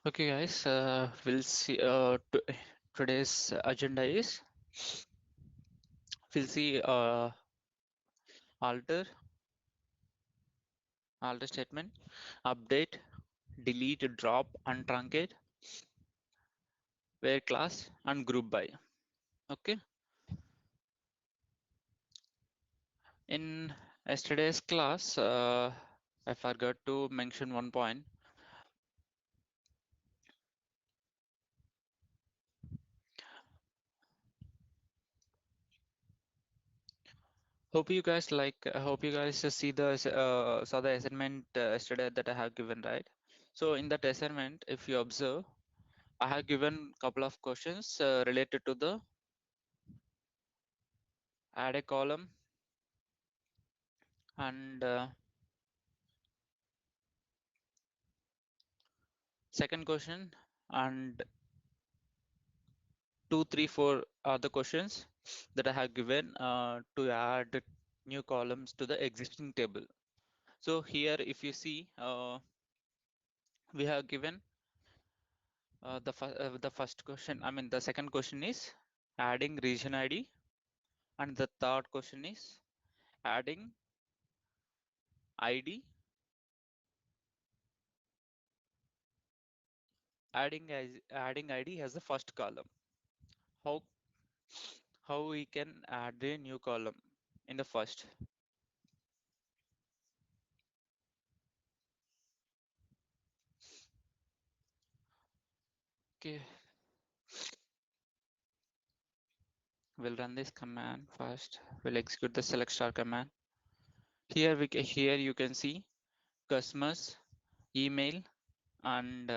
Okay, guys, we'll see. Today's agenda is we'll see alter, alter statement, update, delete, drop, and truncate, where class, and group by. Okay. In yesterday's class, I forgot to mention one point. Hope you guys like. Hope you guys see the saw the assignment yesterday that I have given, right? So in that assignment, if you observe, I have given couple of questions related to the add a column and second question and 2, 3, 4 are the questions that I have given to add new columns to the existing table. So here, if you see, we have given the first question. I mean, the second question is adding region ID, and the third question is adding ID, adding ID as the first column. How how we can add a new column in the first? Okay, we'll run this command first. We'll execute the select star command. Here you can see customers, email, and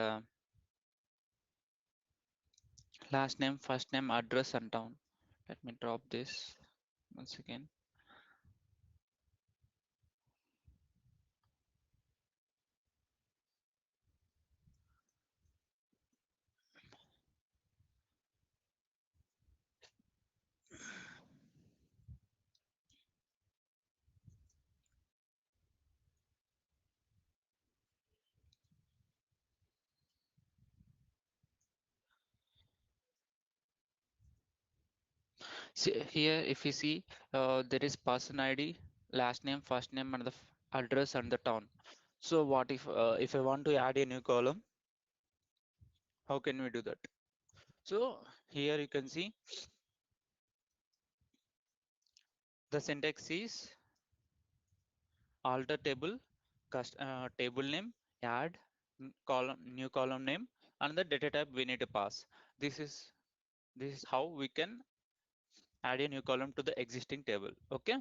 last name, first name, address, and town. Let me drop this once again. See, here, if you see, there is person ID, last name, first name, and the address and the town. So what if I want to add a new column? How can we do that? So here you can see the syntax is alter table, table name, add column, new column name, and the data type we need to pass. This is how we can add a new column to the existing table. Okay,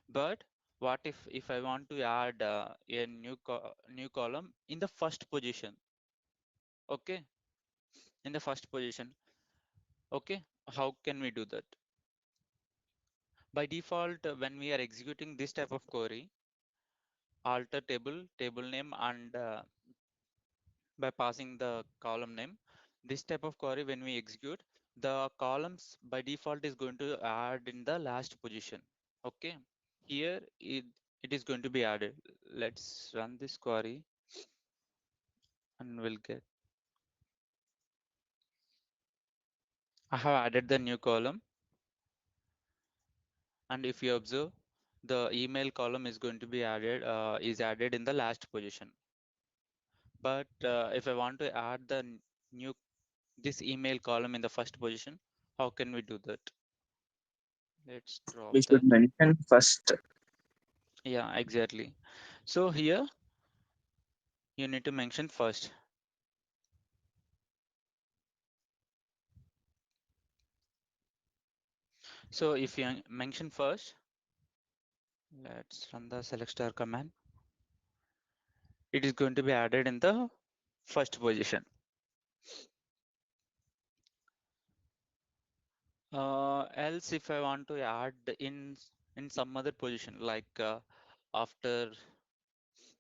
but what if I want to add a new column in the first position? Okay, in the first position. Okay, how can we do that? By default, when we are executing this type of query, alter table name, and by passing the column name, this type of query, when we execute, the columns by default is going to add in the last position. Okay, here it is going to be added. Let's run this query and we'll get. I have added the new column, and if you observe, the email column is going to be added in the last position. But if I want to add the new this email column in the first position, how can we do that? Let's drop We should that. mention first. Yeah, exactly. So here you need to mention first. So if you mention first, let's run the select star command. It is going to be added in the first position. Else, if I want to add in some other position, like after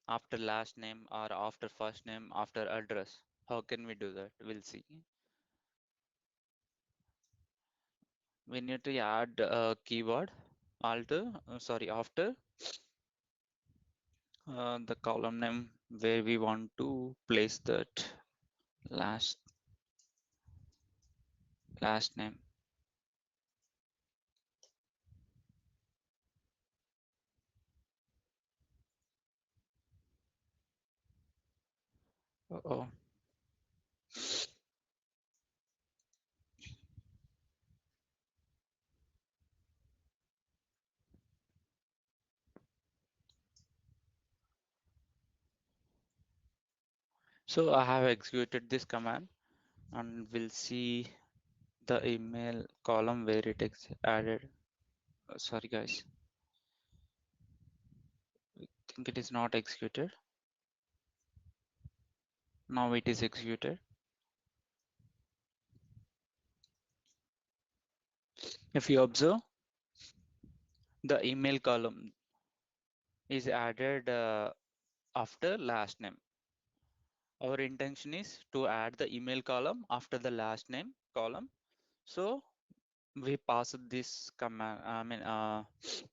after last name or after first name, after address, how can we do that? We'll see. We need to add a keyword after the column name where we want to place that. last last name. Oh, so I have executed this command and we'll see the email column where it is added. Sorry guys, I think it is not executed. Now it is executed. If you observe, the email column is added after last name. Our intention is to add the email column after the last name column. So we pass this command,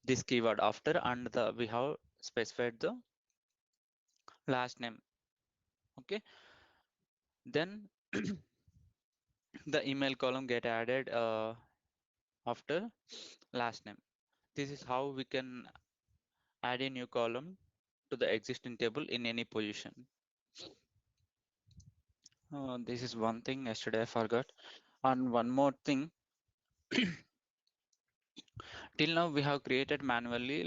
this keyword after, and we have specified the last name. Okay, then the email column get added after last name. This is how we can add a new column to the existing table in any position. This is one thing yesterday I forgot. And one more thing, till now we have created manually,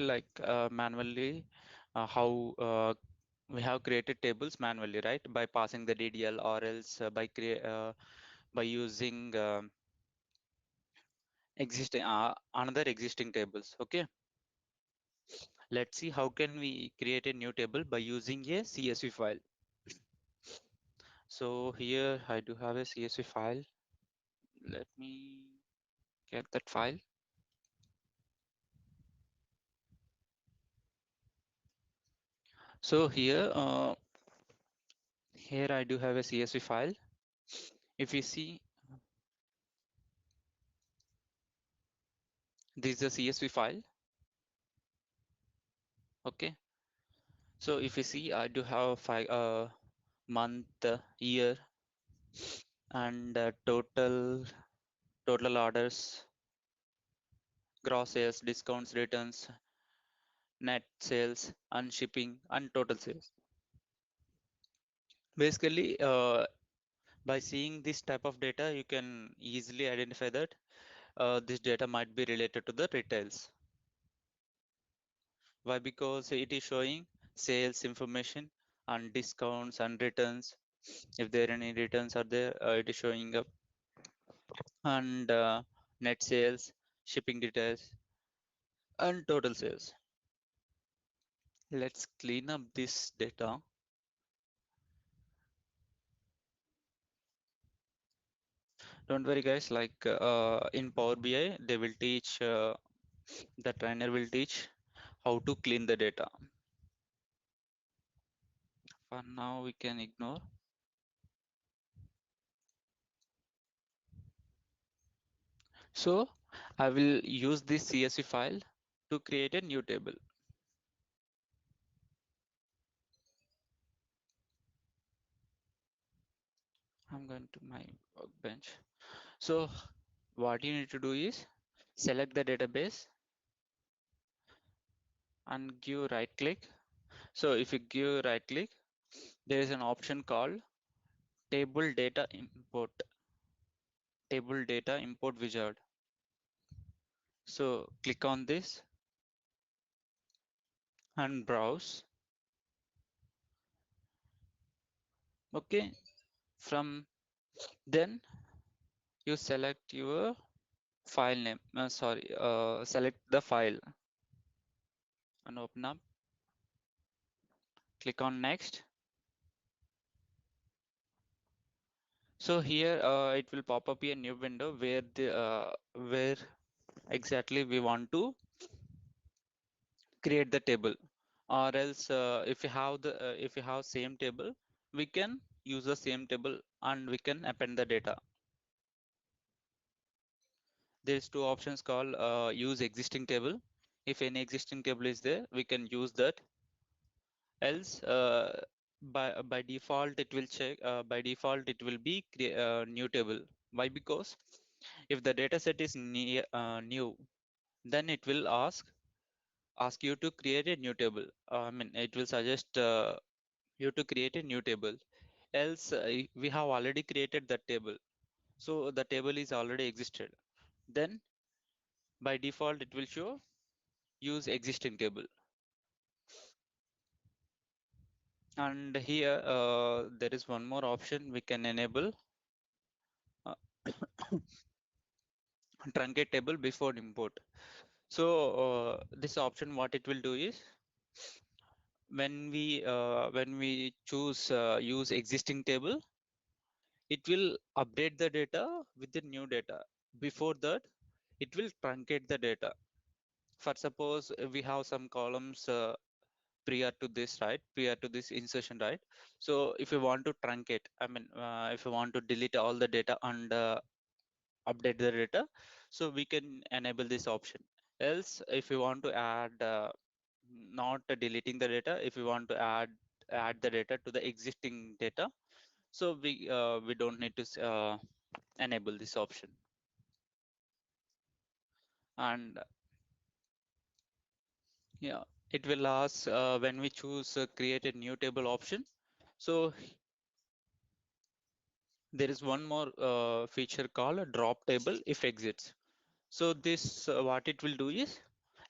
how we have created tables manually, right? By passing the DDL or else by using existing another existing tables. Okay, let's see how can we create a new table by using a CSV file. So here I do have a CSV file. Let me get that file. So here I do have a CSV file. If you see, this is a CSV file. Okay, so if you see, I do have file, month, year, and total orders, gross sales, discounts, returns, net sales, and shipping, and total sales. Basically, by seeing this type of data, you can easily identify that this data might be related to the retails. Why? Because it is showing sales information and discounts and returns. If there are any returns are there, it is showing up, and net sales, shipping details, and total sales. Let's clean up this data. Don't worry guys, like in Power BI, they will teach, the trainer will teach how to clean the data. For now, we can ignore. So I will use this CSV file to create a new table. I'm going to my workbench. So what you need to do is select the database and give right click. So if you give right click, there is an option called table data import wizard. So click on this and browse. Okay, from then you select your file name. Select the file and open up. Click on next. So here it will pop up a new window where exactly we want to create the table, or else if you have same table, we can use the same table and we can append the data. There's two options called use existing table. If any existing table is there, we can use that. Else By default it will check, by default it will be new table. Why? Because if the data set is new, then it will ask you to create a new table. I mean, it will suggest you to create a new table. Else, we have already created that table, so the table is already existed. Then by default, it will show use existing table. And here there is one more option we can enable, uh, truncate table before import. So this option, what it will do is, when we choose use existing table, it will update the data with the new data. Before that, it will truncate the data. For suppose we have some columns prior to this, right? Prior to this insertion, right? So if you want to truncate, I mean, if you want to delete all the data and update the data, so we can enable this option. Else, if you want to add, not deleting the data, if you want to add the data to the existing data, so we don't need to enable this option. And yeah, it will ask when we choose create a new table option. So there is one more feature called a drop table if exits. So this what it will do is,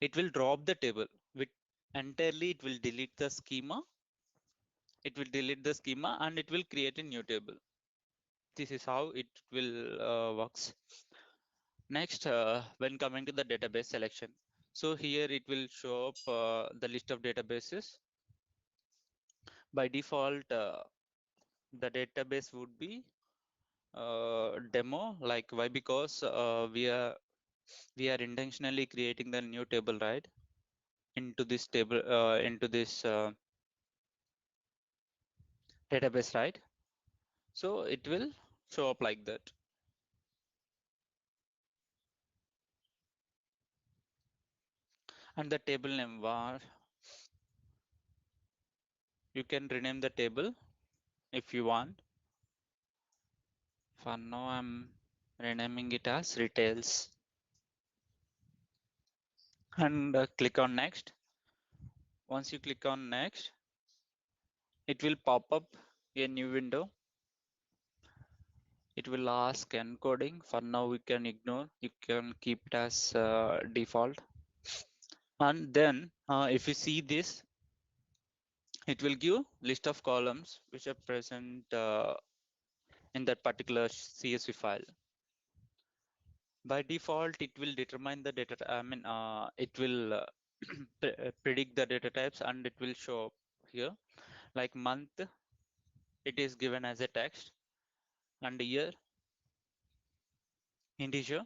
it will drop the table with entirely, it will delete the schema, it will delete the schema and it will create a new table. This is how it will works. Next, when coming to the database selection, so here it will show up the list of databases. By default, the database would be demo. Like, why? Because we are intentionally creating the new table, right, into this table, into this database, right? So it will show up like that. And the table name var, you can rename the table if you want. For now, I'm renaming it as retails. And click on next. Once you click on next, it will pop up a new window. It will ask encoding. For now, we can ignore. You can keep it as default. And then if you see this, it will give list of columns which are present in that particular CSV file. By default, it will determine the data. I mean, it will predict the data types and it will show up here. Like month, it is given as a text, and year, integer,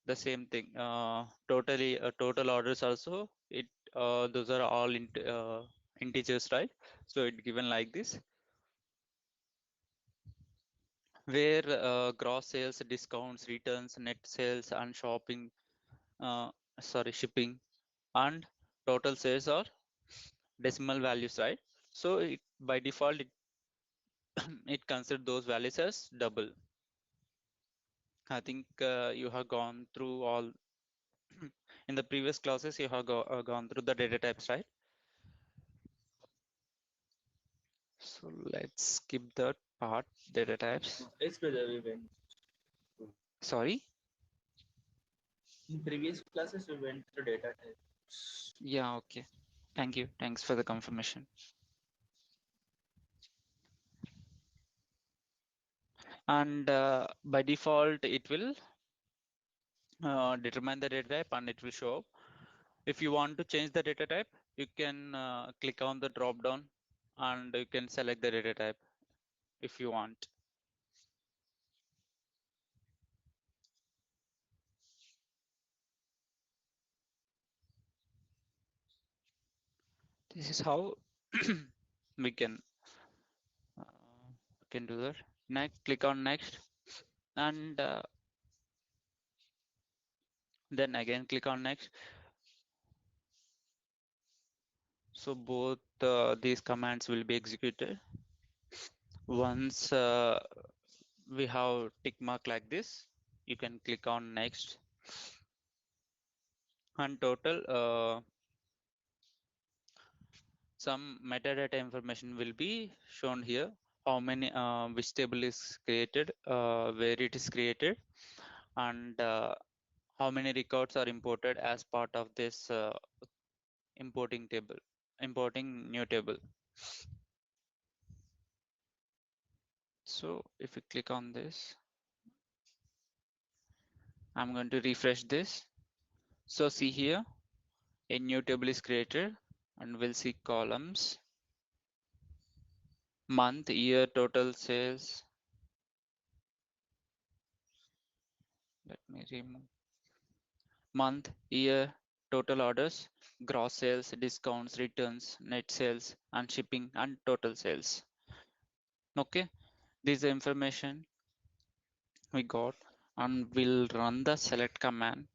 the same thing. Total orders also, it those are all integers, right? So it given like this, where gross sales, discounts, returns, net sales, and shopping, uh, sorry, shipping, and total sales are decimal values, right? So by default, it considers those values as double. I think you have gone through all in the previous classes. You have gone through the data types, right? So let's skip that part, data types. Yes, brother, we went. Sorry. In previous classes, we went through data types. Yeah, okay. Thank you. Thanks for the confirmation. And by default, it will determine the data type and it will show up. If you want to change the data type, you can click on the drop down and you can select the data type if you want. This is how we can do that. Next, click on next, and then again click on next. So both these commands will be executed. Once we have tick mark like this, you can click on next, and total some metadata information will be shown here. How many which table is created, where it is created, and how many records are imported as part of this importing table, importing new table. So if we click on this, I'm going to refresh this. So see here, a new table is created, and we'll see columns, month, year, total sales. Let me remove month, year, total orders, gross sales, discounts, returns, net sales, and shipping, and total sales. Okay, this is the information we got, and we'll run the select command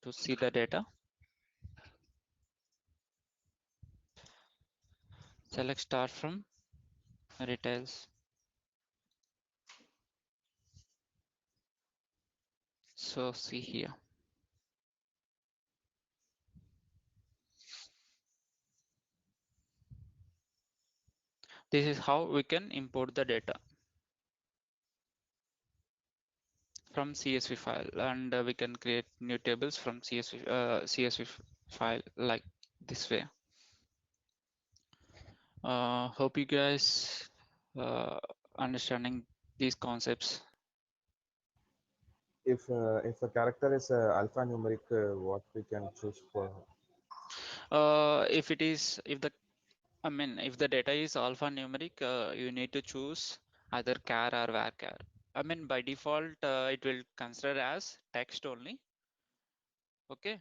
to see the data. Select start from retails. So see here. This is how we can import the data from CSV file, and we can create new tables from CSV file like this way. Hope you guys understanding these concepts. If a character is alphanumeric, what we can choose for? If it is, if the, I mean, if the data is alphanumeric, you need to choose either char or varchar. I mean, by default, it will consider as text only. Okay,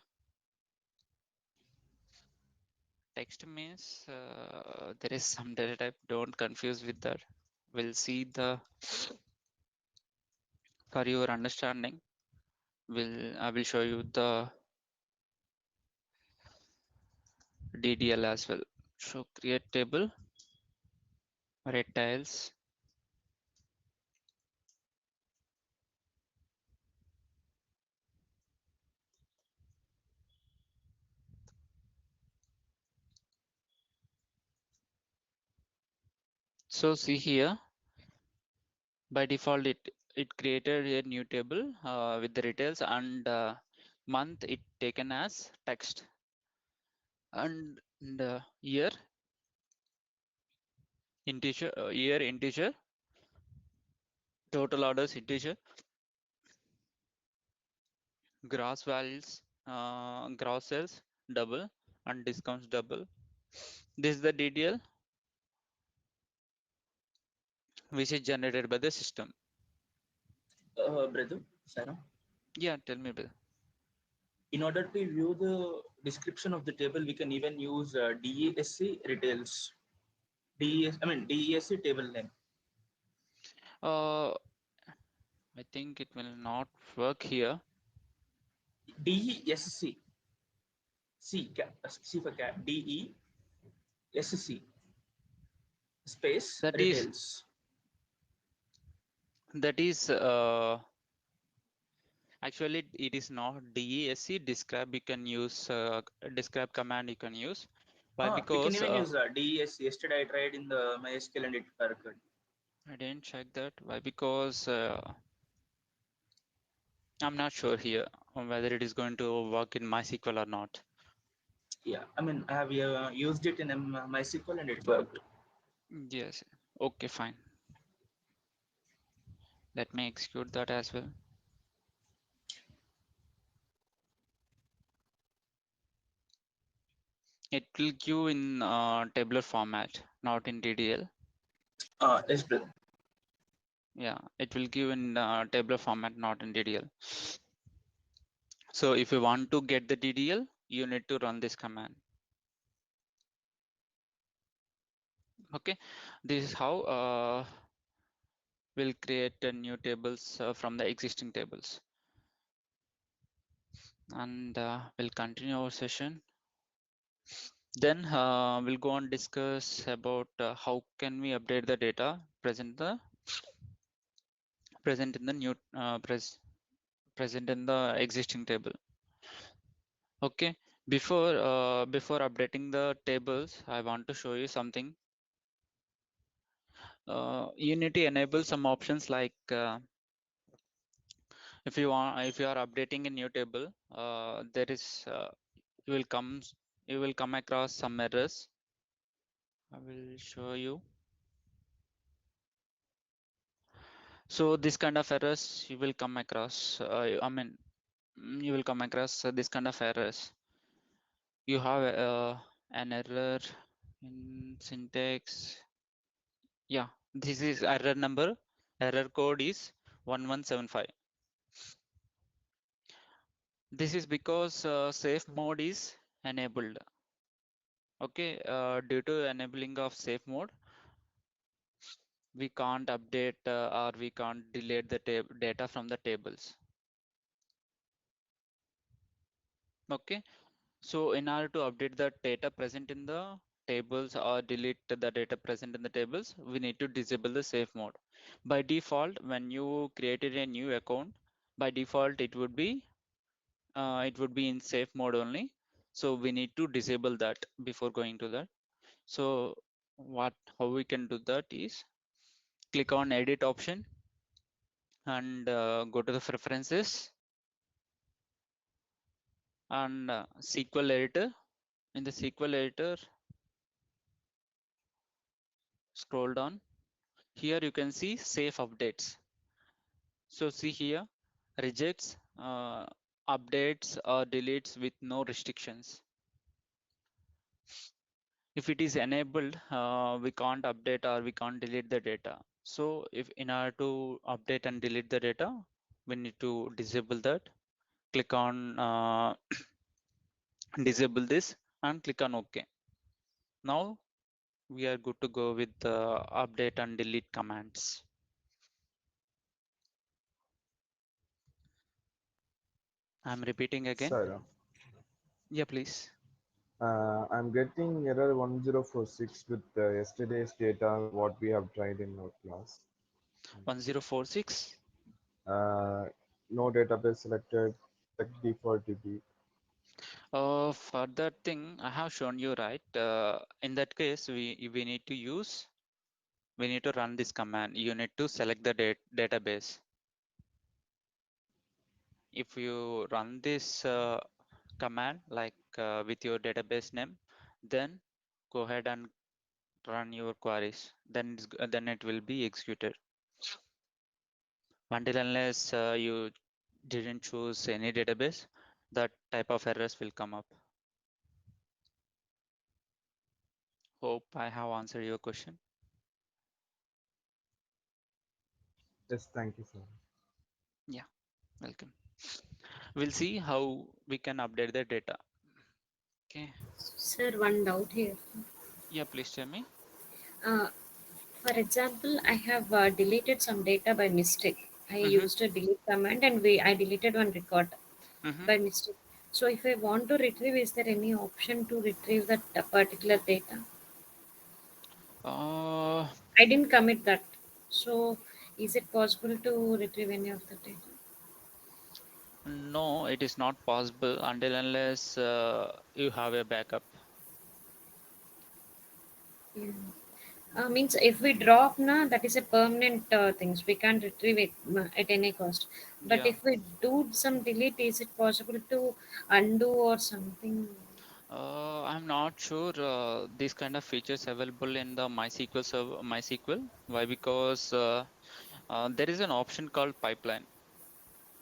text means there is some data type. Don't confuse with that. We'll see the, for your understanding. I will show you the DDL as well. So create table, red tiles. So see here, by default, it created a new table with the details, and month it taken as text, and year integer, year integer, total orders integer, gross values, gross sales double, and discounts double. This is the DDL which is generated by the system. Brother, Sarah, Yeah, tell me, Bill. in order to view the description of the table, we can even use DESC retails. DESC table name. Uh, I think it will not work here. DESC. C for cat. DESC space That is retails. that is actually it is not DESC describe. You can use describe command. You can use. Why? We can Because even use DESC. Yesterday I tried in the MySQL and it worked. I didn't check that. Why? Because I'm not sure here on whether it is going to work in MySQL or not. Yeah, I mean, I have used it in MySQL and it worked. Yes. Okay, fine. Let me execute that as well. It will give in tabular format, not in DDL. Yes, brother. Yeah, it will give in tabular format, not in DDL. So if you want to get the DDL, you need to run this command. Okay, this is how we'll create new tables from the existing tables. And we'll continue our session. Then we'll go and discuss about how can we update the data present in the new present in the existing table. Okay, before updating the tables, I want to show you something. You need to enable some options like if you are updating a new table, there is you will come you will come across some errors. I will show you. So this kind of errors you will come across. You will come across this kind of errors. You have an error in syntax. Yeah, this is error number. Error code is 1175. This is because safe mode is enabled. Okay, due to enabling of safe mode, we can't update or we can't delete the data from the tables. Okay, so in order to update the data present in the tables or delete the data present in the tables, we need to disable the safe mode. By default, when you created a new account, by default it would be in safe mode only. So we need to disable that before going to that. So how we can do that is click on edit option and go to the preferences and SQL editor. In the SQL editor, scroll down. Here you can see safe updates. So see here, rejects, updates or deletes with no restrictions. If it is enabled, we can't update or we can't delete the data. So if in order to update and delete the data, we need to disable that. Click on disable this and click on OK. Now we are good to go with the update and delete commands. I'm repeating again. Sir, Yeah, please. I'm getting error 1046 with yesterday's data, what we have tried in our class. 1046. Uh, no database selected, check default DB. For that thing, I have shown you right. In that case, we need to run this command. You need to select the database. If you run this command like with your database name, then go ahead and run your queries. Then it will be executed. Until unless you didn't choose any database, that type of errors will come up. Hope I have answered your question. Yes, thank you, sir. Yeah, welcome. We'll see how we can update the data. Okay. Sir, one doubt here. Yeah, please tell me. Uh, for example, I have deleted some data by mistake. I Mm-hmm. used a delete command and I deleted one record Mm-hmm. by mistake. So if I want to retrieve, is there any option to retrieve that particular data? Uh, I didn't commit that. So is it possible to retrieve any of the data? no, it is not possible until unless you have a backup. Yeah. Means if we drop na, that is a permanent things. We can't retrieve it at any cost. But Yeah. if we do some delete, is it possible to undo or something? I'm not sure these kind of features available in the MySQL server, MySQL. Why? Because there is an option called pipeline.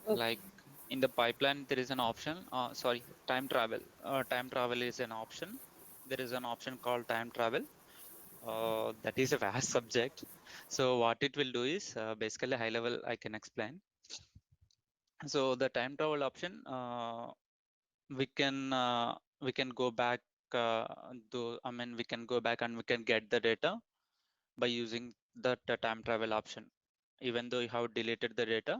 Okay. Like in the pipeline, there is an option. Sorry, time travel. Time travel is an option. There is an option called time travel. That is a vast subject. So what it will do is basically high level I can explain. So the time travel option, we can go back we can go back and we can get the data by using the time travel option. Even though you have deleted the data,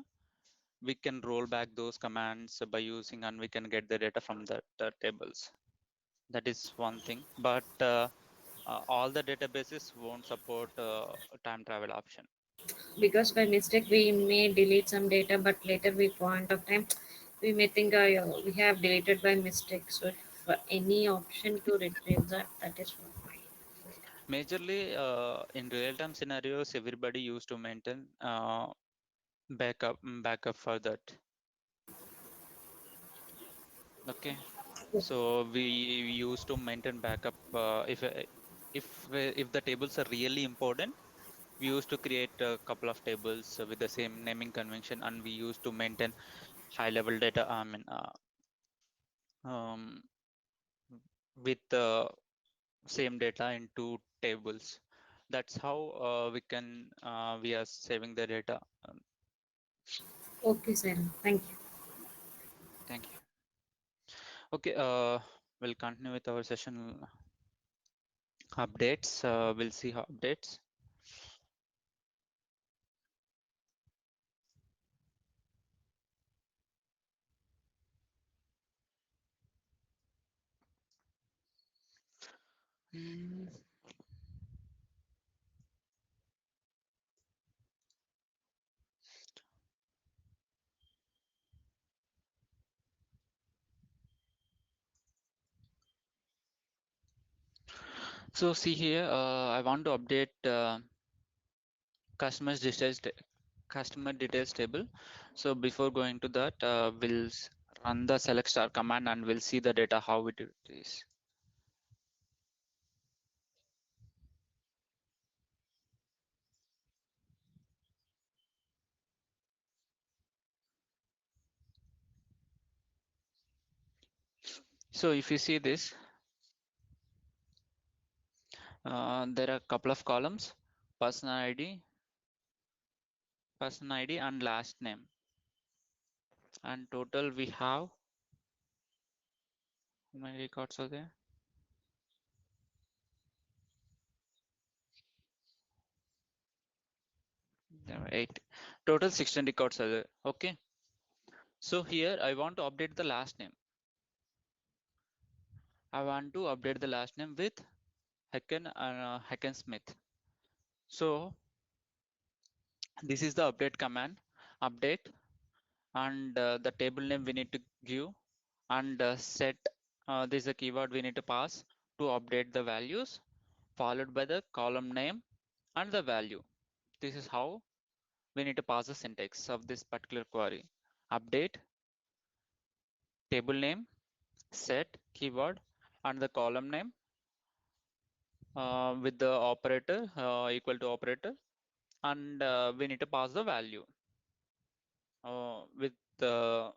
we can roll back those commands by using and we can get the data from the tables. That is one thing, but all the databases won't support a time travel option. Because by mistake we may delete some data, but later we point of time we may think we have deleted by mistake. So if any option to retrieve that, that is fine. Majorly, in real-time scenarios, everybody used to maintain backup for that. Okay, so we used to maintain backup if the tables are really important. We used to create a couple of tables with the same naming convention, and we used to maintain high-level data. I mean, um, with the same data into tables. That's how we are saving the data. Okay, Sarah. Thank you. Thank you. Okay, we'll continue with our session updates. We'll see how updates. Mm. So see here, I want to update customers details customer details table. So before going to that, run the select star command and we'll see the data how it is. So if you see this, there are a couple of columns: person ID and last name. And total we have, how many records are there? There were 8. Total 16 records are there. Okay. So here I want to update the last name. I want to update the last name with Hacken Smith. So this is the update command. Update, and the table name we need to give, and set. This is a keyword we need to pass to update the values, followed by the column name and the value. This is how we need to pass the syntax of this particular query. Update, table name, set keyword, and the column name with the operator equal to operator, and we need to pass the value with the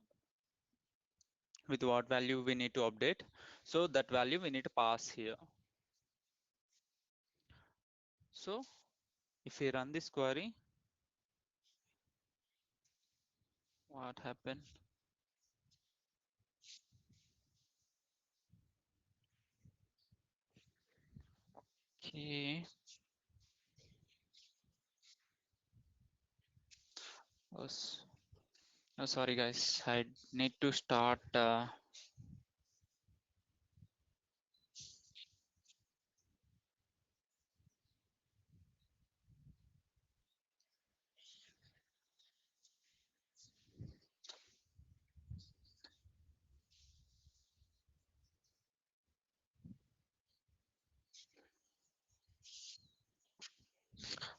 with what value we need to update. So that value we need to pass here. So if we run this query, what happened? Okay. Oh, oh, sorry guys, I need to start.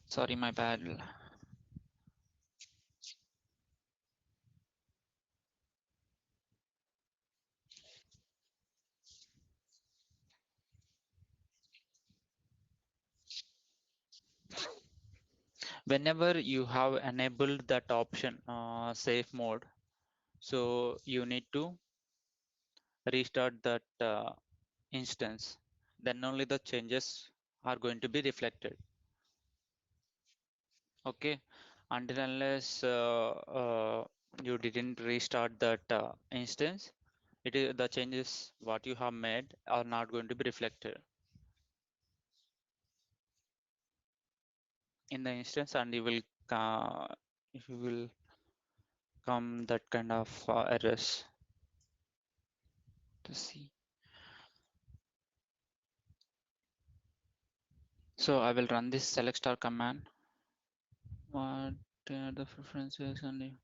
Sorry, my bad. Whenever you have enabled that option, safe mode, so you need to restart that instance. Then only the changes are going to be reflected. Okay, until unless you didn't restart that instance, it is the changes what you have made are not going to be reflected in the instance, and you will come that kind of errors to see. So I will run this select star command. What are the preferences and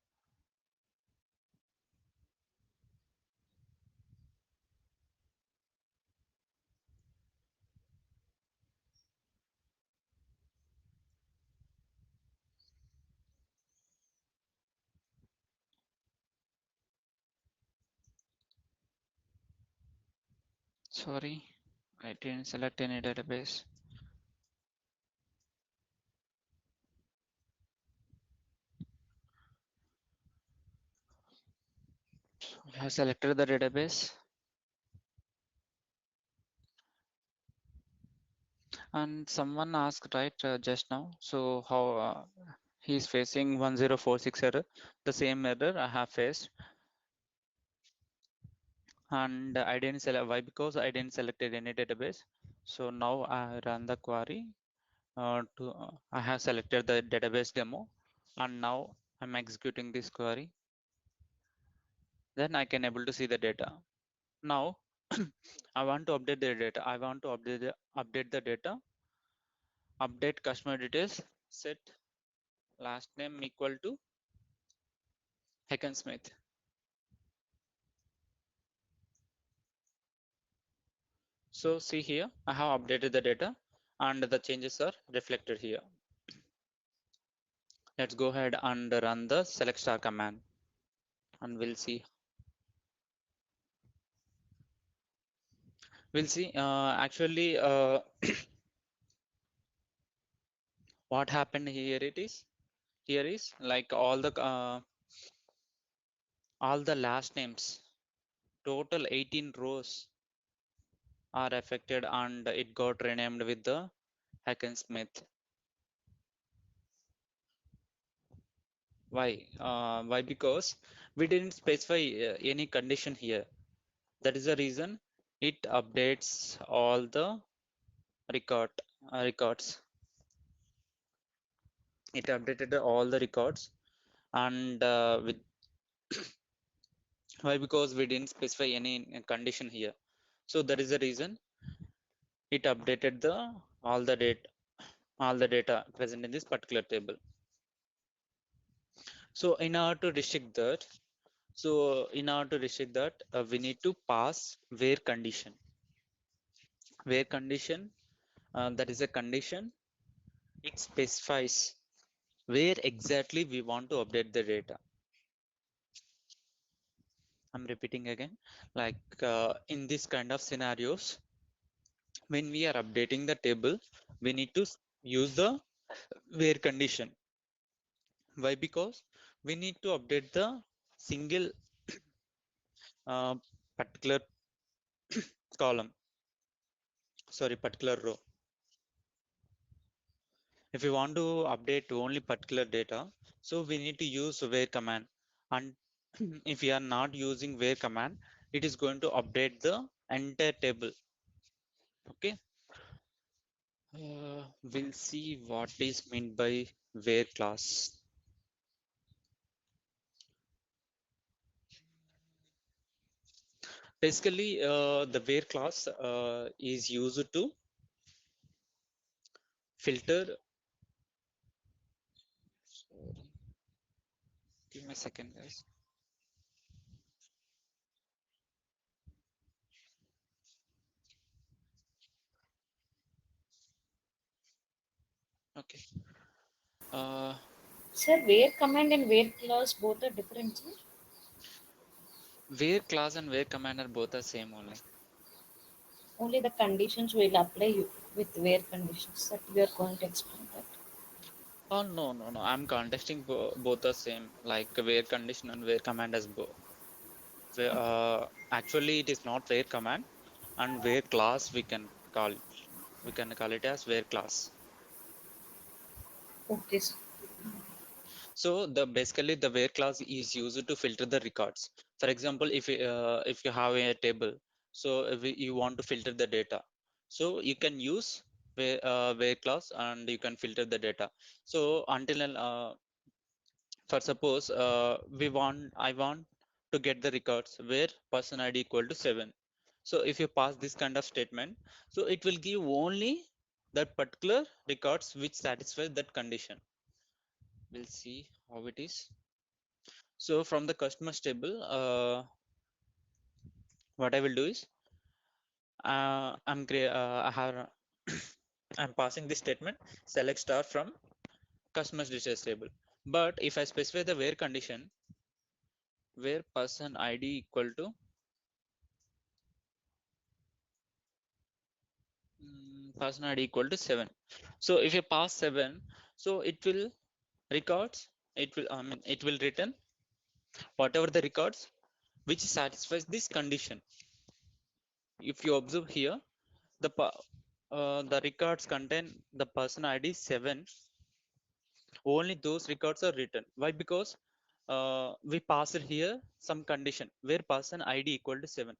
sorry, I didn't select any database. I have selected the database, and someone asked right just now. So how he's facing 1046 error, the same error I have faced, and I didn't select. Why? Because I didn't selected any database. So now I run the query. I have selected the database demo, and now I'm executing this query. Then I can able to see the data. Now I want to update the data. I want to update the data. Update customer details. Set last name equal to Smith. So see here, I have updated the data and the changes are reflected here. Let's go ahead and run the select star command and we'll see. Actually what happened here here is like all the last names, total 18 rows are affected and it got renamed with the Smith. Why? Why? Because we didn't specify any condition here. That is the reason it updates all the record records. It updated all the records, and with why? Because we didn't specify any condition here. So that is the reason it updated the all the data present in this particular table. So in order to restrict that, we need to pass where condition. Where condition, that is a condition. It specifies where exactly we want to update the data. I'm repeating again, like in this kind of scenarios, when we are updating the table, we need to use the where condition. Why? Because we need to update the single uh, particular column, sorry, particular row. If we want to update only particular data, so we need to use where command. And if we are not using where command, it is going to update the entire table. Okay. We'll see what is meant by where class. Basically, the where class is used to filter. Sorry, give me a second, guys. Okay. Uh, Sir, where command and where clause both are different, sir? where class and where command are both the same only. Only the conditions will apply with where conditions that we are going to explain that. Oh no, no, no. I'm contesting both the same, like where condition and where command as both. Actually, it is not where command and where class we can call it. We can call it as where class. Okay, sir. So the basically the where class is used to filter the records. For example, if you have a table, so if you want to filter the data, so you can use where class and you can filter the data. So until for suppose I want to get the records where person ID equal to 7. So if you pass this kind of statement, so it will give only that particular records which satisfy that condition. We'll see how it is. So from the customers table, what I will do is I have I'm passing this statement select star from customers details table. But if I specify the where condition, where person ID equal to person ID equal to 7. So if you pass 7, so it will records, it will return whatever the records which satisfies this condition. If you observe here, the records contain the person ID 7, only those records are written. Why? Because we passed here some condition where person ID equal to 7.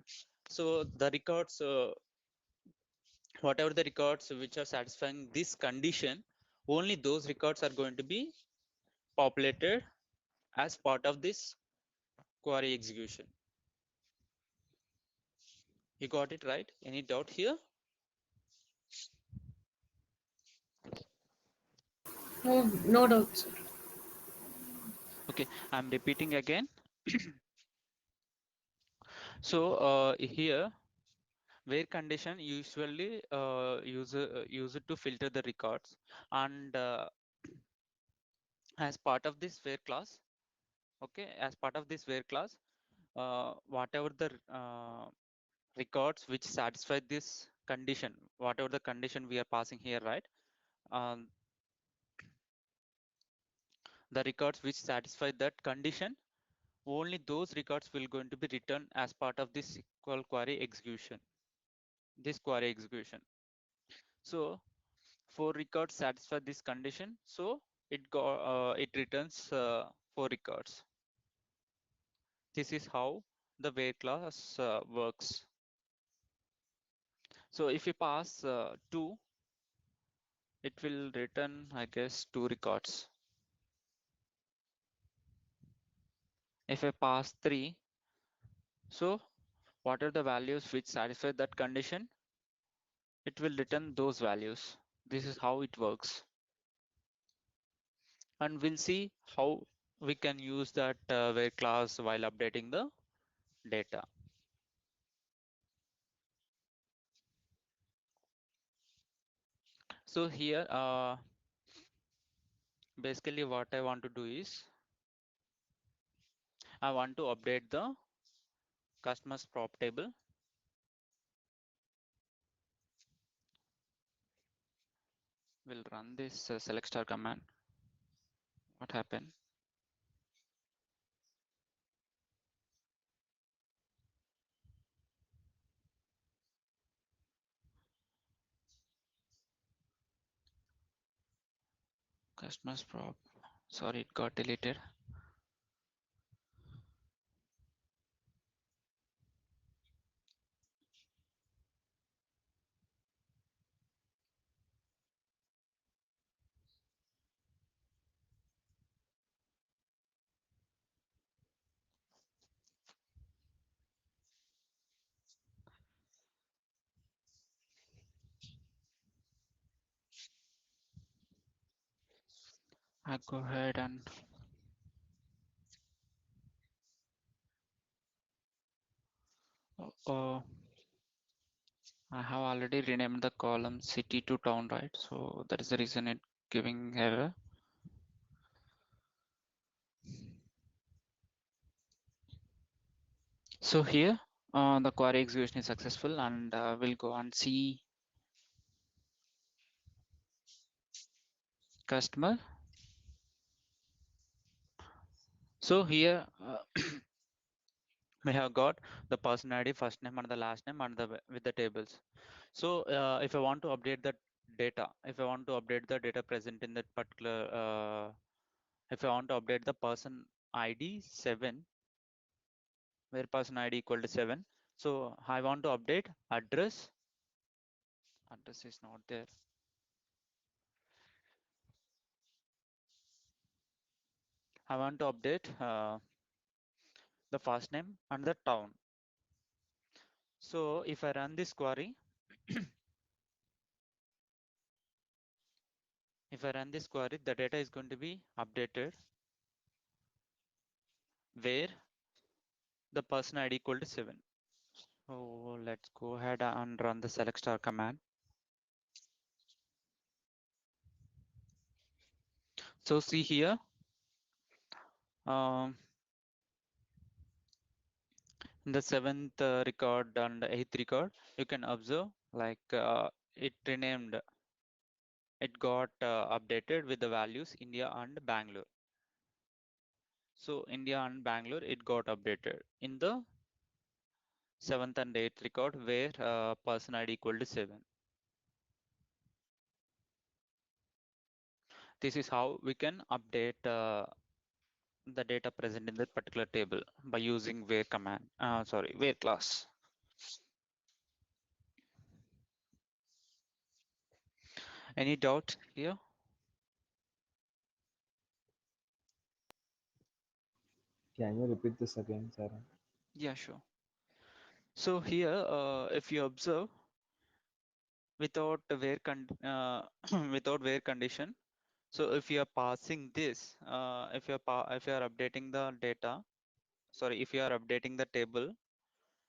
So the records, whatever the records which are satisfying this condition, only those records are going to be populated as part of this query execution. You got it right? Any doubt here? No, no doubt, sir. Okay, I'm repeating again. So here where condition usually use it to filter the records, and as part of this where class, okay, as part of this where class, whatever the records which satisfy this condition, whatever the condition we are passing here, right? um, the records which satisfy that condition, only those records will going to be returned as part of this SQL query execution, this query execution. So four records satisfy this condition, so it returns four records. This is how the where class works. So if you pass 2, it will return, I guess, 2 records. If I pass 3, so what are the values which satisfy that condition? It will return those values. This is how it works. And we'll see how we can use that where class while updating the data. So here, basically what I want to do is, I want to update the customers prop table. We'll run this select star command. What happened? Customers prop. Sorry, it got deleted. I go ahead and uh, I have already renamed the column city to town, right? So that is the reason it giving error. So here the query execution is successful, and we'll go and see customer. So here we have got the person ID, first name and the last name, and with the tables. So if I want to update the data, if I want to update the data present in that particular, if I want to update the person ID 7, where person ID equal to 7. So I want to update address. Address is not there. I want to update the first name and the town. So if I run this query, If I run this query, the data is going to be updated where the person ID equal to 7. So let's go ahead and run the select star command. So see here, um, in the 7th record and the 8th record, you can observe like it renamed, it got updated with the values India and Bangalore. So India and Bangalore, it got updated in the 7th and 8th record where person ID equal to 7. This is how we can update the data present in that particular table by using where command, where class. Any doubt here? Can you repeat this again, Sarah? Yeah, sure. So here, if you observe, without where without where condition, so if you are passing this, if you are updating the data, sorry, if you are updating the table,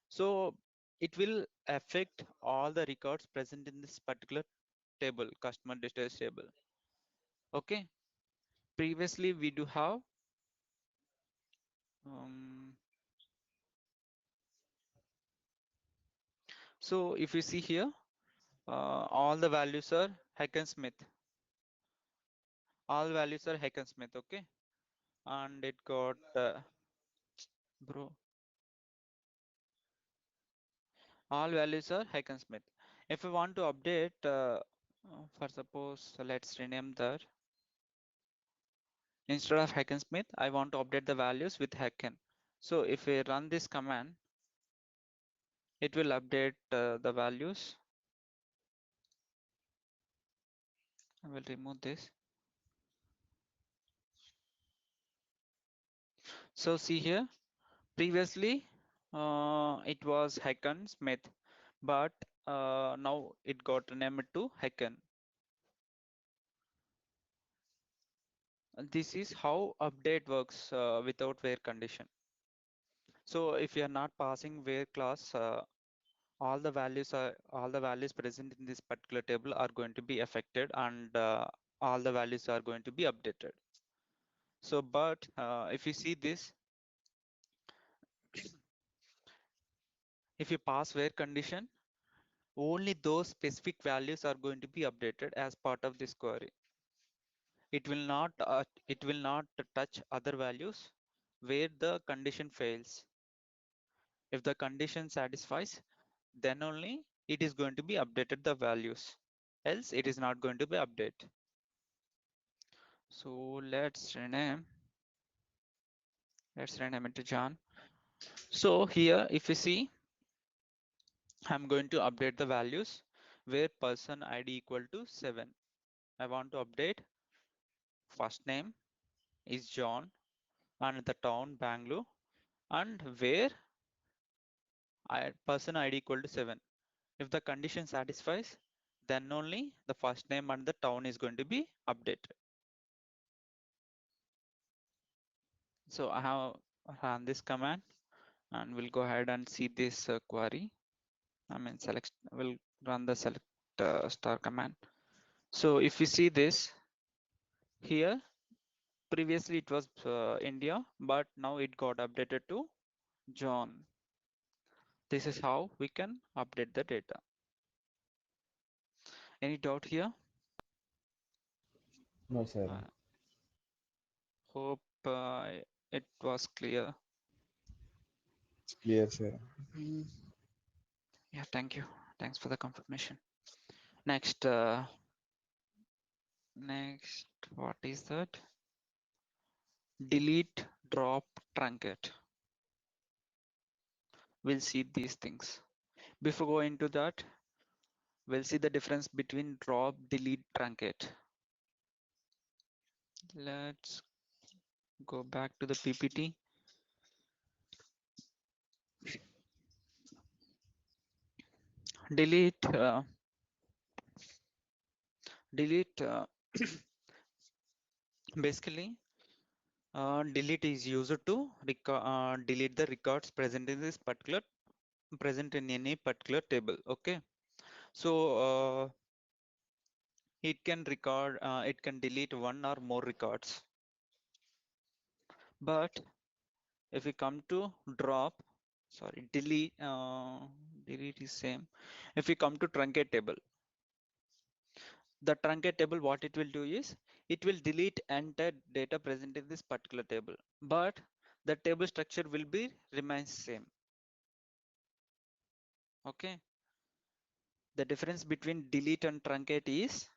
so it will affect all the records present in this particular table, customer details table. Okay. Previously, we do have um, so if you see here, all the values are Hackensmith. All values are Hackensmith. Okay, and it got bro. All values are Hackensmith. If we want to update, for suppose, let's rename that. Instead of Hackensmith, I want to update the values with Hacken. So if we run this command, it will update the values. I will remove this. So see here, previously it was Hacken Smith, but now it got renamed to Hacken. This is how update works without where condition. So if you are not passing where class, all the values present in this particular table are going to be affected, and all the values are going to be updated. So but if you see this, if you pass where condition, only those specific values are going to be updated as part of this query. It will not touch other values where the condition fails. If the condition satisfies, then only it is going to be updated the values, else it is not going to be updated. So let's rename it to John. So here if you see, I'm going to update the values where person ID equal to 7. I want to update first name is John and the town Bangalore, and where person ID equal to 7. If the condition satisfies, then only the first name and the town is going to be updated. So I have run this command and we'll go ahead and see this query. We'll run the select star command. So if you see this here, previously it was India, but now it got updated to John. This is how we can update the data. Any doubt here? No, Sarah. Uh, hope it was clear. It's clear, Sarah. Mm, yeah, thank you. Thanks for the confirmation. Next, what is that? Delete, drop, truncate. We'll see these things. Before going into that, we'll see the difference between drop, delete, truncate. Let's go back to the PPT. Delete, delete Basically, delete is used to delete the records present in this particular present in any particular table. Okay, so it can delete one or more records. But if we come to drop, sorry, delete is same. If we come to truncate table, the truncate table, what it will do is it will delete entire data present in this particular table, but the table structure will be remains same. Okay, the difference between delete and truncate is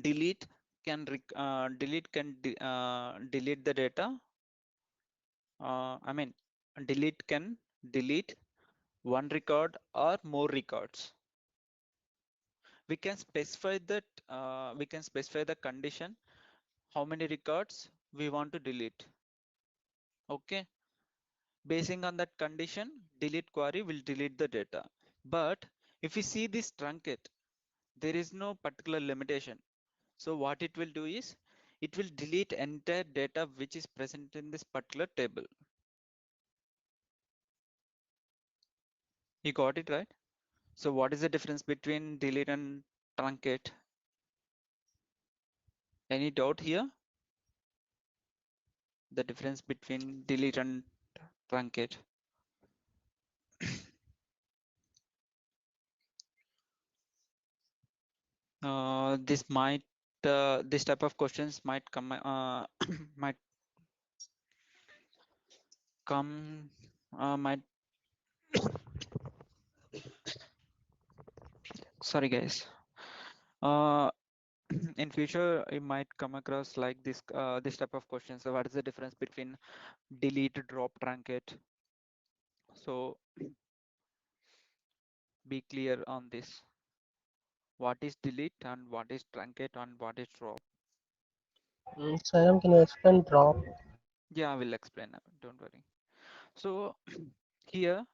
delete can delete the data. I mean, delete can delete one record or more records. We can specify the condition, how many records we want to delete. Okay, basing on that condition, delete query will delete the data. But if we see this truncate, there is no particular limitation. So what it will do is it will delete entire data which is present in this particular table. You got it right? So what is the difference between delete and truncate? Any doubt here? The difference between delete and truncate. This type of questions might come might come might sorry guys. Uh, in future you might come across like this type of questions. So what is the difference between delete, drop, truncate? So be clear on this. What is delete and what is truncate and what is drop? Sam, can you explain drop? Yeah, I will explain. Don't worry. So here,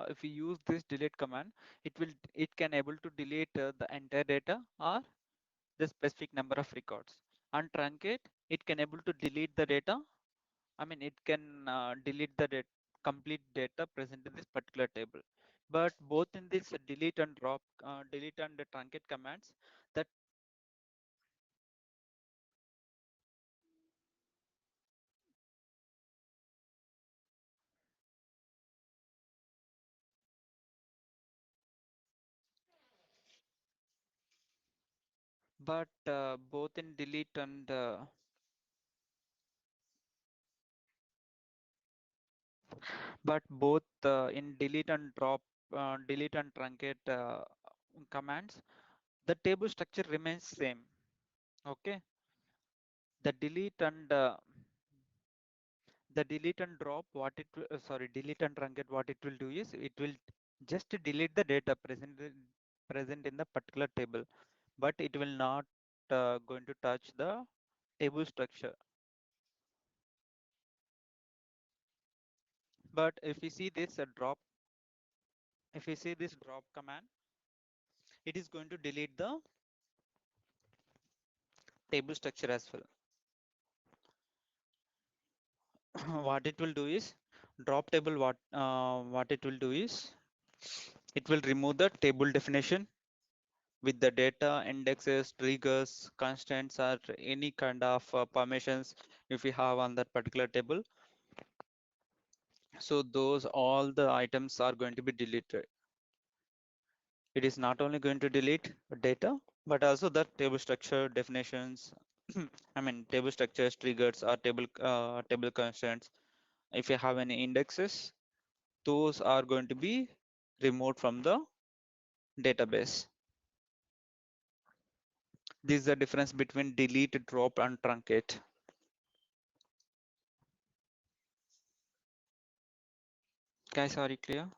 if we use this delete command, it can able to delete the entire data or the specific number of records. And truncate, it can able to delete the data. I mean, it can delete the complete data present in this particular table. But both in this delete and drop, delete and the truncate commands, that but both in delete and but both in delete and truncate commands, the table structure remains same. Okay, the delete and drop, sorry, delete and truncate, what it will do is it will just delete the data present in the particular table, but it will not going to touch the table structure. But if we see this drop command, it is going to delete the table structure as well. What it will do is drop table, what it will do is it will remove the table definition with the data, indexes, triggers, constants, or any kind of permissions if we have on that particular table. So those all the items are going to be deleted. It is not only going to delete data, but also the table structure definitions. I mean, table structures, triggers, or table constants. If you have any indexes, those are going to be removed from the database. This is the difference between delete, drop, and truncate. Guys, are you clear?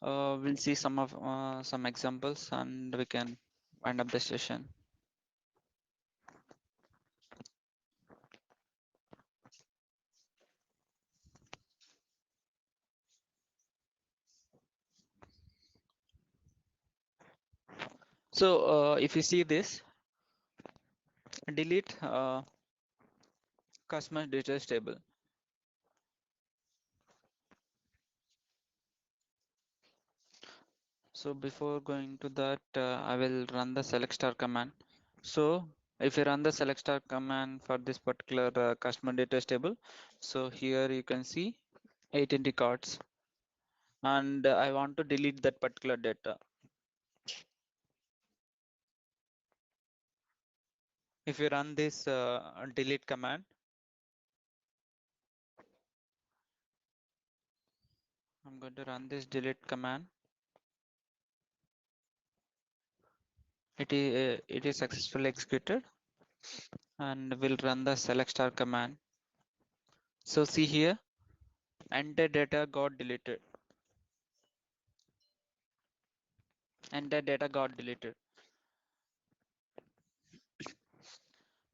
We'll see some examples and we can wind up the session. So if you see this, delete customer details table. So before going to that, I will run the select star command. So if you run the select star command for this particular customer data table, so here you can see 8 cards, and I want to delete that particular data. If you run this delete command, I'm going to run this delete command. It is successfully executed, and we'll run the select star command. So see here, entire data got deleted. Entire data got deleted.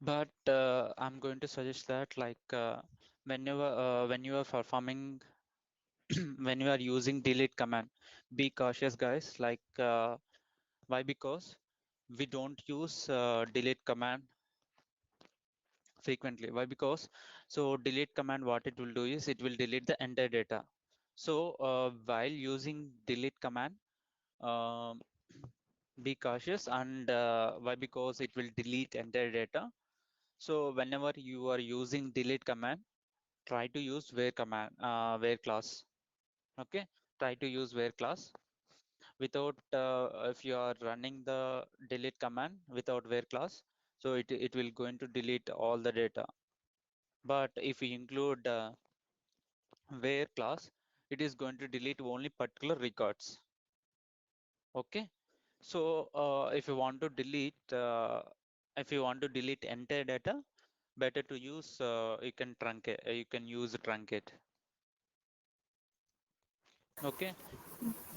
But I'm going to suggest that when you are performing when you are using delete command, be cautious, guys. Why? Because we don't use delete command frequently. Why? Because so delete command, what it will do is it will delete the entire data. So while using delete command, um, be cautious. And why? Because it will delete entire data. So whenever you are using delete command, try to use where command, where class. Okay, try to use where class. Without if you are running the delete command without where class, so it will going to delete all the data. But if you include where class, it is going to delete only particular records. Okay, so if you want to delete entire data, better to use you can use truncate. Okay.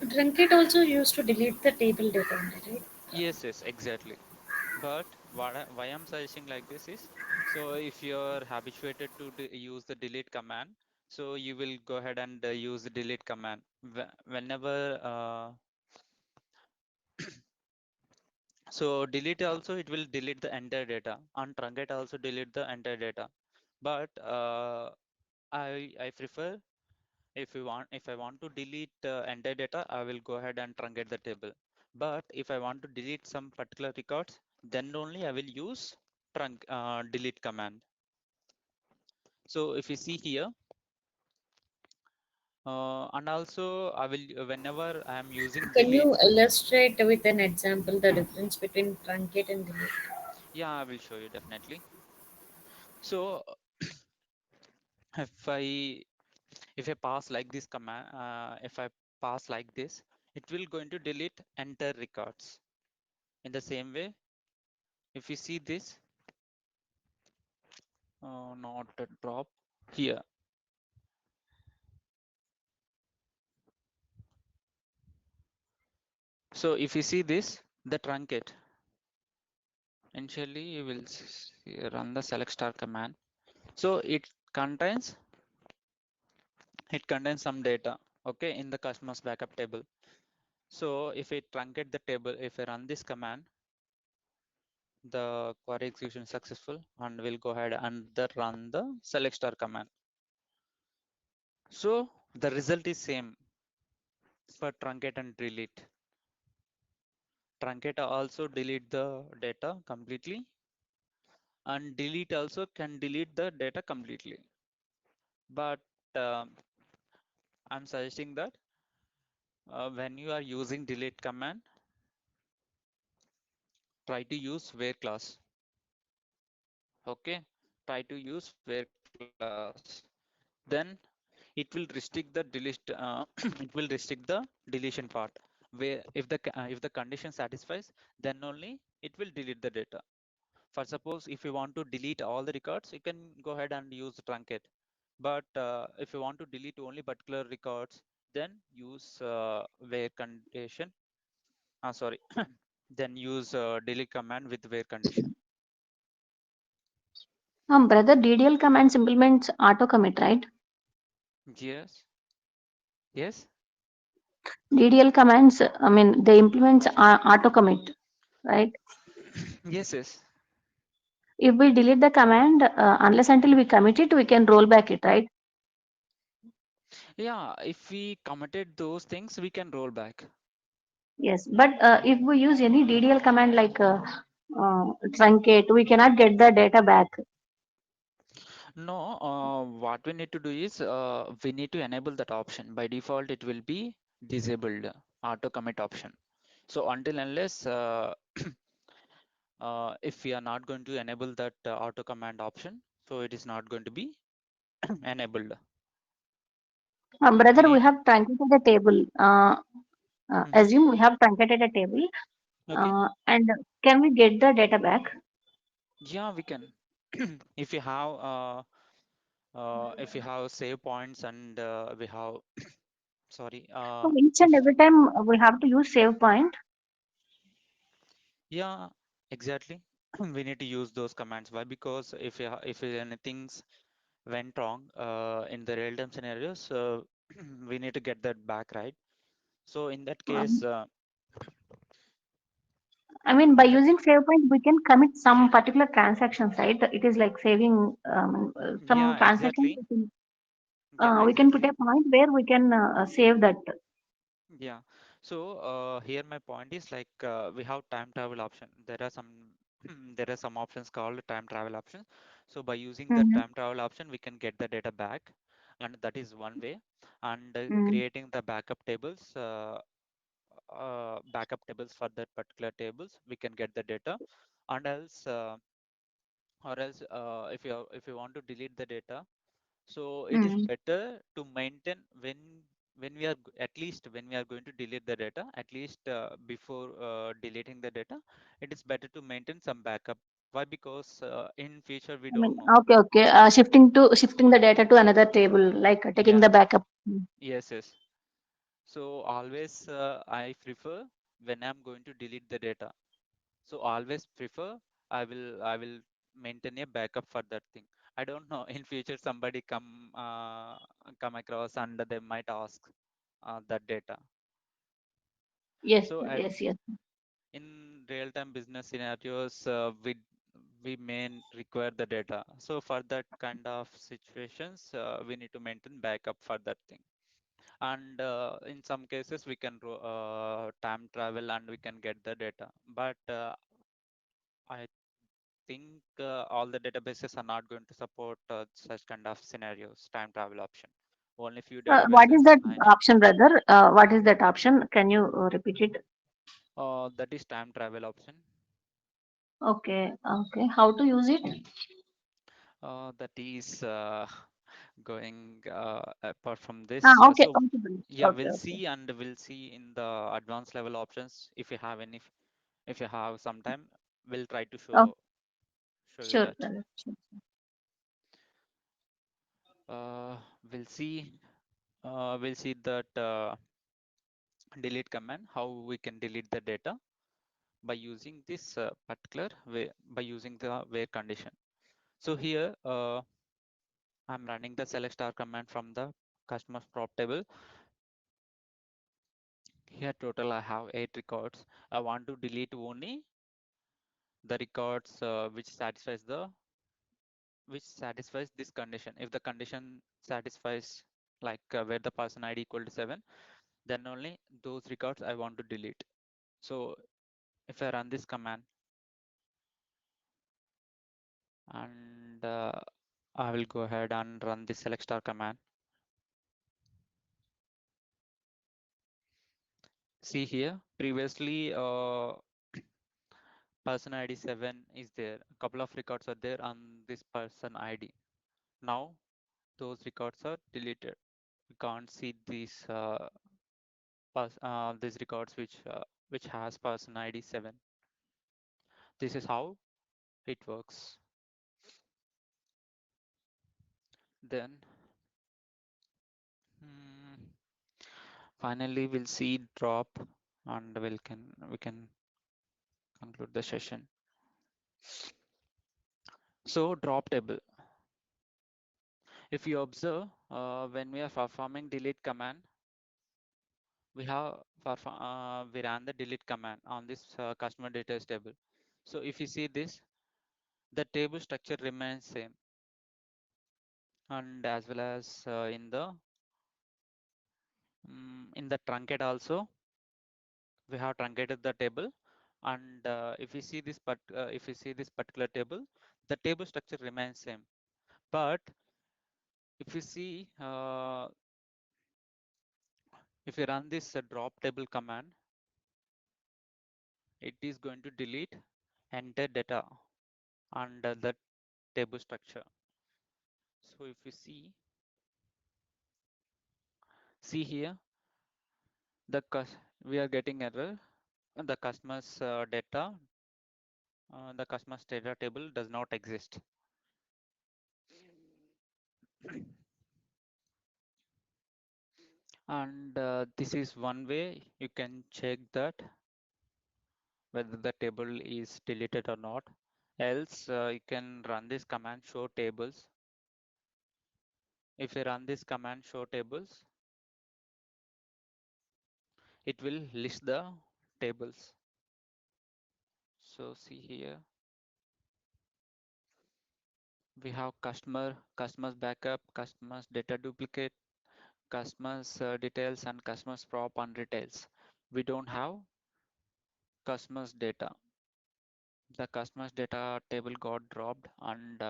Truncate also used to delete the table data only, right? Yes, yes, exactly. But why I'm suggesting like this is, so if you're habituated to use the delete command, so you will go ahead and use the delete command. Whenever so delete also, it will delete the entire data. On truncate also delete the entire data. But I prefer, if I want to delete entire data, I will go ahead and truncate the table. But if I want to delete some particular records, then only I will use delete command. So if you see here, and also I will, whenever I am using Can delete, you illustrate with an example the difference between truncate and delete? yeah, I will show you definitely. So if I if I pass like this command, if I pass like this, it will going to delete entire records. In the same way, if you see this, not a drop here. So if you see this, the truncate, initially you will run the select star command. So it contains some data, okay, in the customer's backup table. So if I truncate the table, if I run this command, the query execution is successful, and we'll go ahead and run the select star command. So the result is same for truncate and delete. Truncate also delete the data completely, and delete also can delete the data completely. But um, I'm suggesting that when you are using delete command, try to use where class. Okay, try to use where class. Then it will restrict the it will restrict the deletion part, where if the condition satisfies, then only it will delete the data. For suppose if you want to delete all the records, you can go ahead and use truncate. But if you want to delete only particular records, then use where condition. Sorry, then use delete command with where condition. Brother, DDL commands implements auto commit, right? Yes, yes. DDL commands, I mean, they implements auto commit. right? Yes, yes. If we delete the command, unless until we commit it, we can roll back it, right? Yeah, if we committed those things, we can roll back. Yes, but if we use any DDL command like truncate, we cannot get the data back. No, what we need to do is we need to enable that option. By default, it will be disabled, auto commit option. So until unless if we are not going to enable that auto command option, so it is not going to be enabled. We Brother, we need, have truncated a table. mhm. Assume we have truncated a table, Okay. and can we get the data back? Yeah, we can. If you have if you have save points and we have sorry So each and if every time we have to use save point. yeah, exactly. We need to use those commands. Why? Because if anything's went wrong in the real-time scenarios, we need to get that back, right? So in that case, Um, I mean, by in that using save point, we can commit some particular transactions, right? It is like saving some yeah, transactions. exactly. Yeah, We can put exactly. a point where we can save that. Yeah. So here my point is like we have time travel option. There are some there are some options called time travel options. So by using the Mhm. time travel option, we can get the data back, and that is one way. And Mm. creating the backup tables for that particular tables, we can get the data. And else, if you want to delete the data, so it is Mm. better to maintain when we are at least when we are going to delete the data, at least before deleting the data, it is better to maintain some backup. Why? Because in future we I mean, don't know. okay, okay. Shifting the data to another table, like taking the Yeah. backup. Mm. Yes, yes. So always I prefer when I'm going to delete the data. So always prefer I will maintain a backup for that thing. I don't know in future somebody come across and they might ask that data. Yes, So sir, yes, yes. in real-time business scenarios, we may require the data. So for that kind of situations, we need to maintain backup for that thing. And in some cases, we can time travel and we can get the data. But I think all the databases are not going to support such kind of scenarios, time travel option. Only few What is databases that might. option, brother? What is that option? Can you repeat it? That is time travel option. Okay, okay. How to use it? That is going apart from Ah, this. okay, So okay, brother. yeah, Okay, we'll okay. see and we'll see in the advanced level options if you have any. If you have some time, we'll try to Oh, show you sure, that. brother. Sure. Uh, we'll see. We'll see that delete command how we can delete the data by using this particular way by using the where condition. So here I'm running the select star command from the customer's prop table. Here total I have 8 records. I want to delete only the records which satisfies this condition. If the condition satisfies like where the person ID equal to 7, then only those records I want to delete. So if I run this command and I will go ahead and run the select star command. See here, previously person ID 7 is there. A couple of records are there on this person ID. Now those records are deleted. We can't see these records which has person ID 7. This is how it works. Then hmm, finally we'll see drop and we can conclude the session. So drop table. If you observe when we are performing delete command, we ran the delete command on this customer details table. So if you see this, the table structure remains same, and as well as in the truncate also we have truncated the table. And if you see this particular table, the table structure remains same. But if you see if you run this drop table command, it is going to delete entire data under the table structure. So if you see here, we are getting error. The customer's data table does not exist. And this is one way you can check that whether the table is deleted or not. Else you can run this command show tables. If you run this command show tables, it will list the tables. So see here, we have customers backup, customers data duplicate, customers details, and customers prop and details. We don't have customers data. The customers data table got dropped, and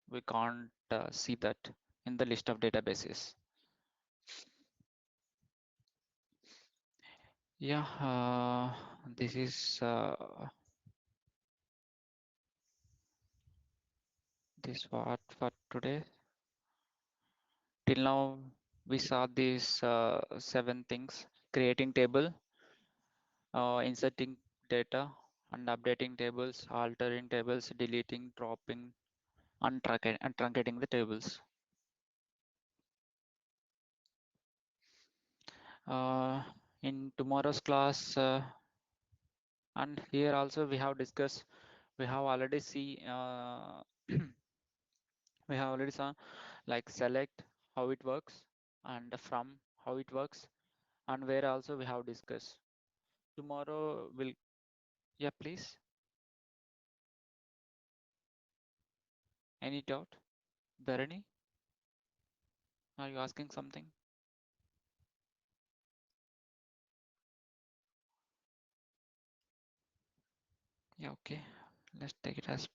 we can't see that in the list of databases. Yeah, this is what for today. Till now, we saw these 7 things: creating table, inserting data, and updating tables, altering tables, deleting, dropping, and truncating the tables. In tomorrow's class, and here also we have discussed, we have already we have already saw like select how it works, and from how it works, and where also we have discussed. Tomorrow will, yeah, please. Any doubt? Bharani, are you asking something? Yeah, okay. Let's take it as.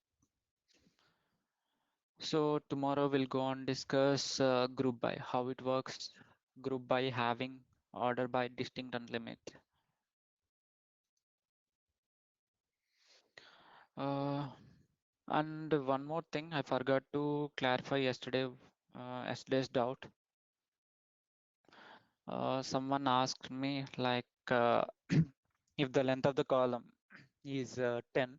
So tomorrow we'll go on discuss group by, how it works, group by having, order by, distinct and limit. Uh, and one more thing I forgot to clarify yesterday's doubt. Someone asked me like if the length of the column is 10,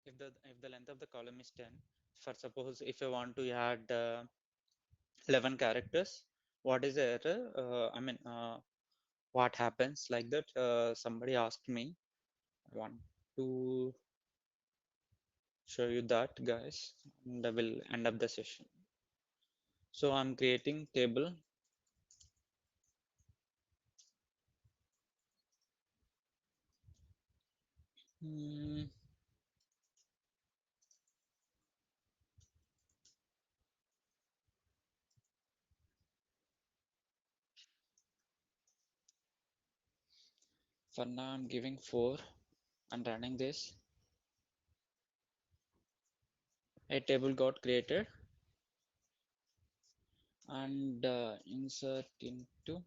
if the length of the column is 10, for suppose if I want to add 11 characters, what is the error? What happens like that? Somebody asked me. I want to show you that, guys, and I will end up the session. So I'm creating table. For now I'm giving 4 and running this. A table got created, and insert into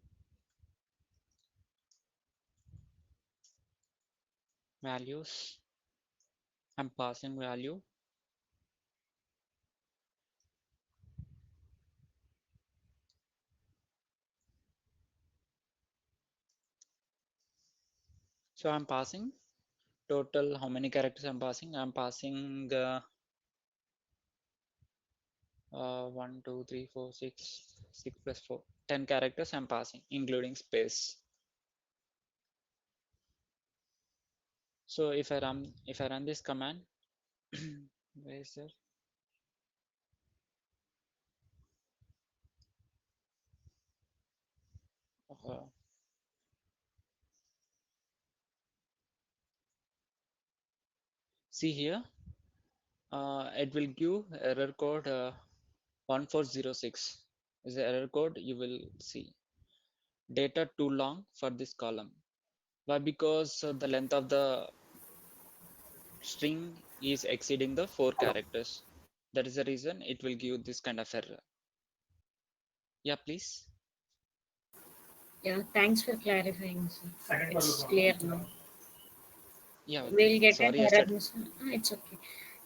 values. I'm passing value. So I'm passing total, how many characters I'm passing? I'm passing 1, 2, 3, 4, 6, 6 plus 4, 10 characters I'm passing, including space. So if I run this command, where is it? Uh, See here, it will give error code 1406 is the error code. You will see data too long for this column. Why? Because the length of the string is exceeding the 4 characters. That is the reason it will give this kind of error. Yeah, please. Yeah, thanks for clarifying, sir. It's clear now. Yeah, We'll get an sorry, error yesterday. message. It's okay.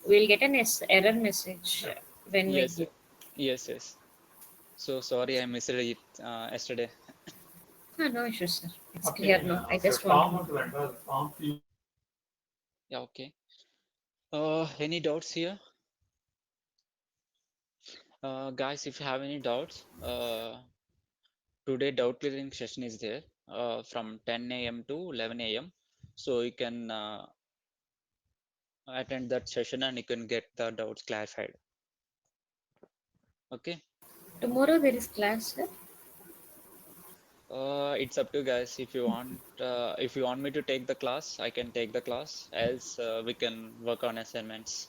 We'll get an error message when we Yes, give. yes. So sorry, I missed it yesterday. No, no issues, sir. It's clear now. I just want to Yeah, okay. Any doubts here? Guys, if you have any doubts, today doubt clearing session is there from 10 a.m. to 11 a.m. So you can attend that session and you can get the doubts clarified. Okay. tomorrow there is class, sir. It's up to you guys. If you want me to take the class, I can take the class. Else, we can work on assignments.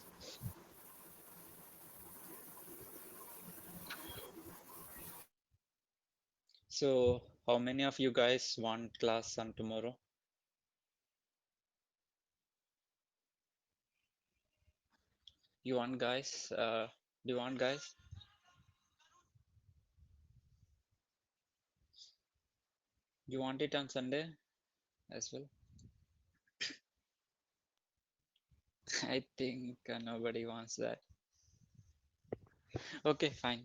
So, how many of you guys want class on tomorrow? You want guys? Do you want guys? You want it on Sunday as well? I think nobody wants that. Okay, fine.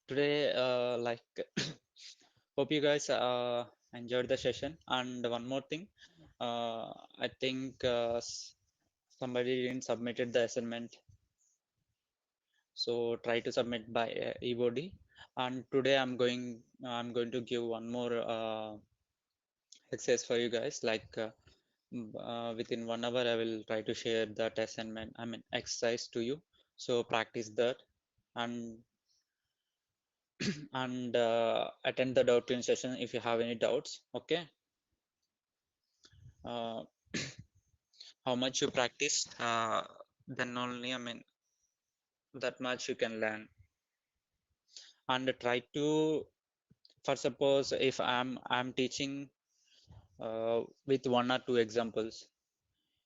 Today, hope you guys enjoyed the session. And one more thing, I think somebody didn't submitted the assignment, so try to submit by EOD. And today I'm going to give one more exercise for you guys. Within 1 hour, I will try to share that assignment. I mean exercise to you. So practice that and attend the doubt clearing session if you have any doubts. Okay. Uh, how much you practice, then only that much you can learn. And try to, for suppose if I'm teaching with 1 or 2 examples,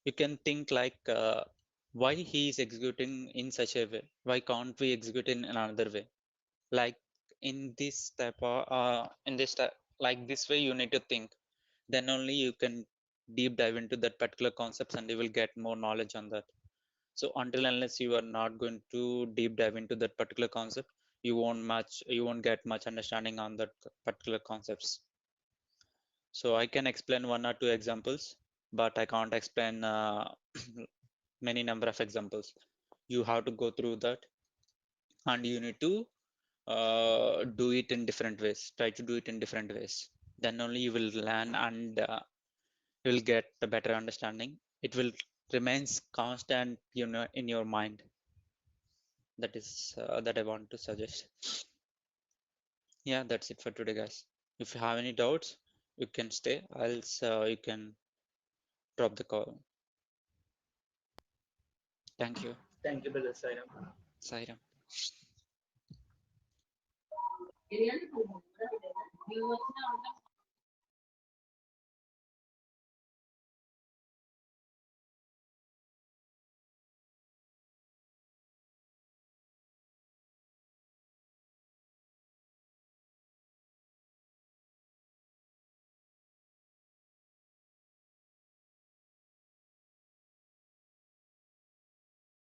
you can think like why he is executing in such a way, why can't we execute in another way, like in this type of in this type, like this way you need to think. Then only you can deep dive into that particular concepts and you will get more knowledge on that. So until unless you are not going to deep dive into that particular concept, you won't get much understanding on that particular concepts. So I can explain 1 or 2 examples, but I can't explain many number of examples. You have to go through that and you need to do it in different ways. Try to do it in different ways. Then only you will learn and you will get a better understanding. It will remains constant, in your mind. That is that I want to suggest. Yeah, that's it for today, guys. If you have any doubts, you can stay. Else you can drop the call. Thank you, Thank you, Brother Sairam. Sairam.